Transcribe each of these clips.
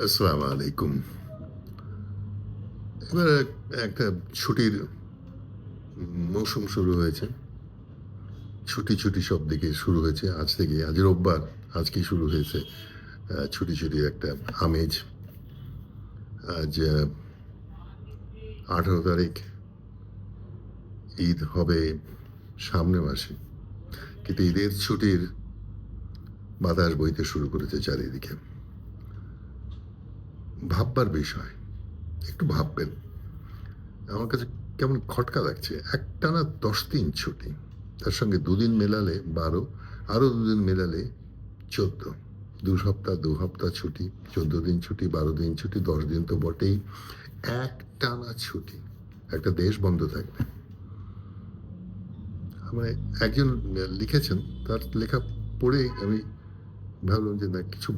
আসসালামু আলাইকুম। এবার একটা ছুটির মৌসুম শুরু হয়েছে। ছুটি সব দিকে শুরু হয়েছে আজ থেকে। আজ রোববার, আজকেই শুরু হয়েছে ছুটির একটা আমেজ। আজ ১৮ তারিখ, ঈদ হবে সামনের মাসে। কিন্তু ঈদের ছুটির বাতাস বইতে শুরু করেছে চারিদিকে। ভাববার বিষয়। একটু ভাববেন। আমার কাছে কেমন খটকা লাগছে। একটানা ১০ দিন ছুটি। তার সঙ্গে ২ দিন মেলালে ১২, আরো ২ দিন মেলালে ১৪। ২ সপ্তাহ, ২ সপ্তাহ ছুটি, ১৪ দিন ছুটি, ১২ দিন ছুটি, ১০ দিন তো বটেই। একটানা ছুটি। একটা দেশ বন্ধ থাকবে। মানে একজন লিখেছেন, তার লেখা পড়ে আমি ভাবলাম যে না কিছু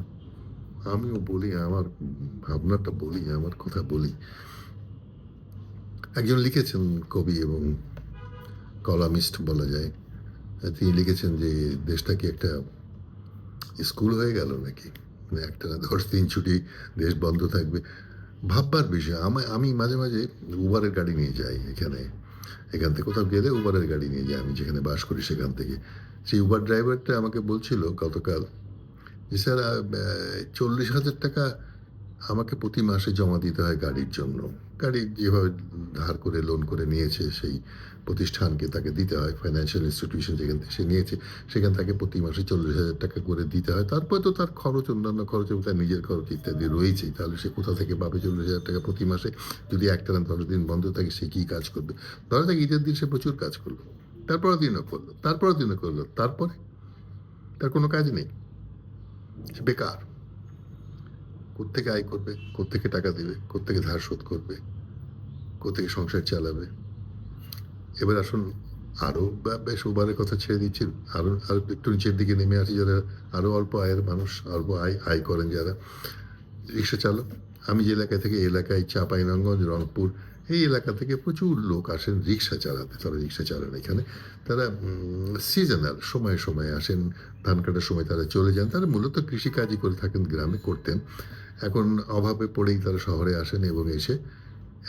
আমিও বলি, আমার ভাবনাটা বলি, আমার কথা বলি। একজন লিখেছেন, কবি এবং কলামিস্ট বলা যায়। তিনি লিখেছেন যে দেশটা কি একটা স্কুল হয়ে গেল নাকি? মানে একটানা ১০ দিন ছুটি, দেশ বন্ধ থাকবে। ভাববার বিষয়। আমি মাঝে মাঝে উবারের গাড়ি নিয়ে যাই এখানে। এখান থেকে কোথাও গেলে উবারের গাড়ি নিয়ে যাই আমি যেখানে বাস করি সেখান থেকে। সেই উবার ড্রাইভারটা আমাকে বলছিল গতকাল যে, "স্যার ৪০,০০০ টাকা আমাকে প্রতি মাসে জমা দিতে হয় গাড়ির জন্য। গাড়ি যেভাবে ধার করে লোন করে নিয়েছে সেই প্রতিষ্ঠানকে তাকে দিতে হয়। ফাইন্যান্সিয়াল ইনস্টিটিউশন যেখান থেকে সে নিয়েছে, সেখান থেকে প্রতি মাসে ৪০,০০০ টাকা করে দিতে হয়। তারপরে তো তার খরচ, অন্যান্য খরচ এবং তার নিজের খরচ ইত্যাদি রয়েছেই। তাহলে সে কোথা থেকে পাবে ৪০,০০০ টাকা প্রতি মাসে? যদি একটানা ১০ দিন বন্ধ থাকে সে কি কাজ করবে? ধরা যাক ঈদের দিন সে প্রচুর কাজ করল। তারপরের দিনও করল, তারপরের দিনও করল। তারপরে? তার কোনো কাজ নেই। সে বেকার। কোত্থেকে আয় করবে? কোত্থেকে টাকা দেবে? কোত্থেকে ধার শোধ করবে? কোত্থেকে সংসার চালাবে? এবার আসুন আরো বেশ ওভারের কথা ছেড়ে দিচ্ছি। আরো একটু নিচের দিকে নেমে আসি যারা আরো অল্প আয়ের মানুষ, অল্প আয় করেন যারা। রিক্সা চালক। আমি যে এলাকা থেকে এই এলাকায় চাঁপাইনবাবগঞ্জ, রংপুর এই এলাকা থেকে প্রচুর লোক আসেন রিক্সা চালাতে। তারা রিক্সা চালান এখানে। তারা সিজনাল সময়ে আসেন। ধান কাটার সময় তারা চলে যান। তারা মূলত কৃষিকাজই করে থাকেন, গ্রামে করতেন। এখন অভাবে পড়েই তারা শহরে আসেন এবং এসে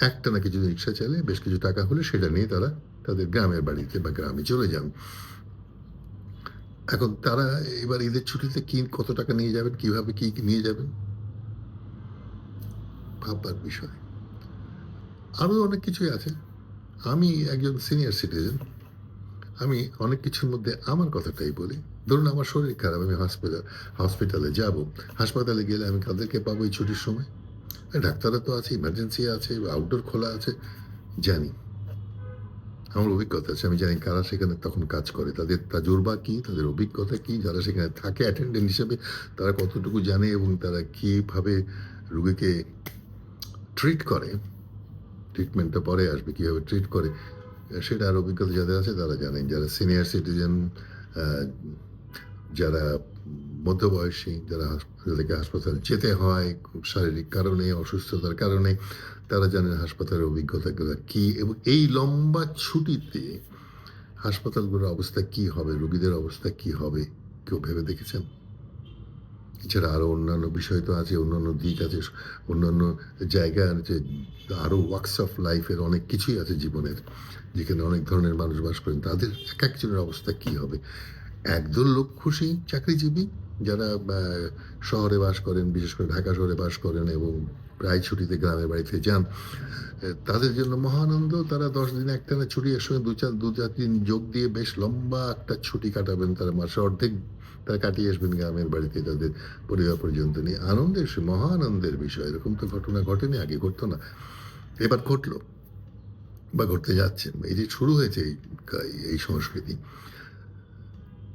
একটানা কিছুদিন রিক্সা চালিয়ে বেশ কিছু টাকা হলে সেটা নিয়ে তারা তাদের গ্রামের বাড়িতে বা গ্রামে চলে যান। এখন তারা এবার ঈদের ছুটিতে কত টাকা নিয়ে যাবেন, কিভাবে কি নিয়ে যাবেন? ভাববার বিষয়। আরো অনেক কিছুই আছে। আমি একজন সিনিয়র সিটিজেন। আমি অনেক কিছুর মধ্যে আমার কথাটাই বলি। ধরুন আমার শরীর খারাপ, আমি হসপিটালে যাব। হাসপাতালে গেলে আমি কাদেরকে পাবো এই ছুটির সময়? ডাক্তাররা তো আছে, ইমার্জেন্সি আছে, আউটডোর খোলা আছে। জানি। আমার অভিজ্ঞতা আছে। আমি জানি কারা সেখানে তখন কাজ করে। তাদের তাজুর্বা কি, তাদের অভিজ্ঞতা কি, যারা সেখানে থাকে অ্যাটেন্ডেন্ট হিসেবে তারা কতটুকু জানে এবং তারা কিভাবে রোগীকে ট্রিট করে, ট্রিটমেন্টটা পরে আসবে, কিভাবে ট্রিট করে সেটার অভিজ্ঞতা যাদের আছে তারা জানেন। যারা সিনিয়র সিটিজেন, আ যারা মধ্যবয়সী, যাদেরকে হাসপাতালে যেতে হয় খুব শারীরিক কারণে, অসুস্থতার কারণে, তারা জানেন হাসপাতালের অভিজ্ঞতাগুলো কি এবং এই লম্বা ছুটিতে হাসপাতালগুলোর অবস্থা কি হবে, রোগীদের অবস্থা কি হবে, কেউ ভেবে দেখেছেন? এছাড়া আরো অন্যান্য বিষয় তো আছে, অন্যান্য দিক আছে, অন্যান্য জায়গা আছে, আরো ওয়ার্কস অফ লাইফ এর অনেক কিছুই আছে জীবনের, যেখানে অনেক ধরনের মানুষ বাস করেন। তাদের একেকজনের অবস্থা কি হবে? একদল লোক খুশি চাকরিজীবী যারা শহরে বাস করেন, বিশেষ করে ঢাকা শহরে বাস করেন এবং প্রায় ছুটিতে গ্রামের বাড়িতে যান। তাদের জন্য মহানন্দ। তারা ১০ দিন একটানা ছুটি একসঙ্গে ২-৪ দিন যোগ দিয়ে বেশ লম্বা একটা ছুটি কাটাবেন। তারা মাসের অর্ধেক তারা কাটিয়ে আসবেন গ্রামের বাড়িতে তাদের পরিবার-পরিজনদের নিয়ে। মহা আনন্দের বিষয়। এরকম তো ঘটনা ঘটেনি, আগে ঘটতো না। এবার ঘটল বা ঘটতে যাচ্ছে। এই যে শুরু হয়েছে এই সংস্কৃতি।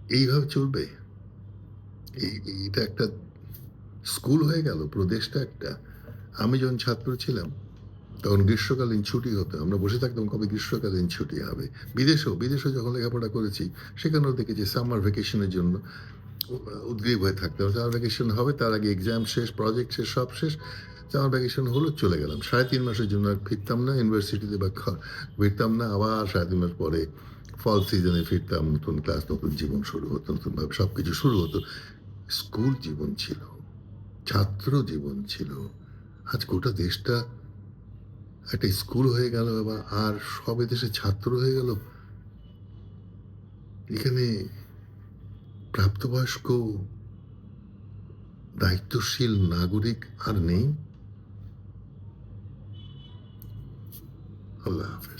এইভাবে চলবে? এটা একটা স্কুল হয়ে গেল, পুরো দেশটা একটা। আমি যখন ছাত্র ছিলাম তখন গ্রীষ্মকালীন ছুটি হতো। আমরা বসে থাকতাম কবে গ্রীষ্মকালীন ছুটি হবে। বিদেশেও যখন লেখাপড়া করেছি সেখানেও দেখেছি সামার ভ্যাকেশনের জন্য উদগ্রীব হয়ে থাকতে হবে। সামার ভ্যাকেশন হবে, তার আগে এক্সাম শেষ, প্রজেক্ট শেষ, সব শেষ। সামার ভ্যাকেশন হলো, চলে গেলাম। ৩.৫ মাসের জন্য আর ফিরতাম না ইউনিভার্সিটিতে বা ফিরতাম না। আবার ৩.৫ মাস পরে ফল সিজনে ফিরতাম। নতুন ক্লাস, নতুন জীবন শুরু হতো, নতুনভাবে সবকিছু শুরু হতো। স্কুল জীবন ছিল। ছাত্র জীবন ছিল। আজ গোটা দেশটা একটা স্কুল হয়ে গেল বা আর সব এদেশে ছাত্র হয়ে গেল। এখানে প্রাপ্তবয়স্ক দায়িত্বশীল নাগরিক আর নেই। আল্লাহ হাফেজ।